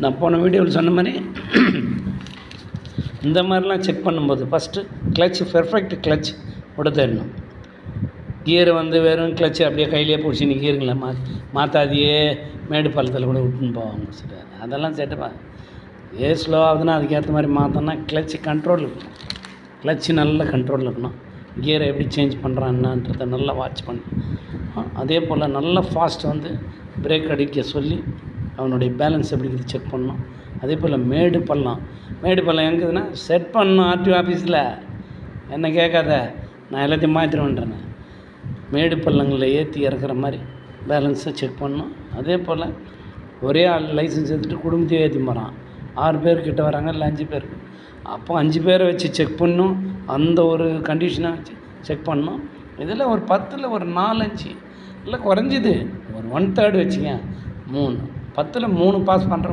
நான் போன வீடியோவில் சொன்ன மாதிரி இந்த மாதிரிலாம் செக் பண்ணும்போது ஃபஸ்ட்டு கிளச் பெர்ஃபெக்ட் கிளச் விட தெரியணும். கியரை வந்து வெறும் கிளச்சு அப்படியே கையிலே பிடிச்சி நீ கீருங்களா மாற்றாதையே மேடு பள்ளத்தில் கூட விட்டுன்னு போவாங்க சார். அதெல்லாம் செட்டுப்பா. ஸ்லோ ஆகுதுன்னா அதுக்கேற்ற மாதிரி மாற்றோன்னா கிளச்சு கண்ட்ரோல் இருக்கணும். கிளச்சு நல்ல கண்ட்ரோலில் இருக்கணும். கியரை எப்படி சேஞ்ச் பண்ணுறான்னன்றதை நல்லா வாட்ச் பண்ணி அதே போல் நல்ல ஃபாஸ்ட் வந்து பிரேக் அடிக்க சொல்லி அவனுடைய பேலன்ஸ் எப்படி இருக்குது செக் பண்ணணும். அதே போல் மேடு பள்ளம் எங்குதுன்னா செட் பண்ணணும். ஆர்டிஓ ஆஃபீஸில் என்ன கேட்காத, நான் எல்லாத்தையும் மாற்றிடுவேன்றேன். மேடு பள்ளங்களில் ஏற்றி இறக்குற மாதிரி பேலன்ஸை செக் பண்ணணும். அதே போல் ஒரே ஆள் லைசன்ஸ் எடுத்துகிட்டு குடும்பத்தையே ஏற்றி போகிறான். 6 பேர் கிட்ட வராங்க, இல்லை 5 பேர். அப்போ 5 பேரை வச்சு செக் பண்ணணும். அந்த ஒரு கண்டிஷனை வச்சு செக் பண்ணணும். இதில் ஒரு 10ல் ஒரு 4-5 இல்லை குறைஞ்சிது ஒரு 1/3 வச்சுங்க 3 10ல் 3 பாஸ் பண்ணுறோம்.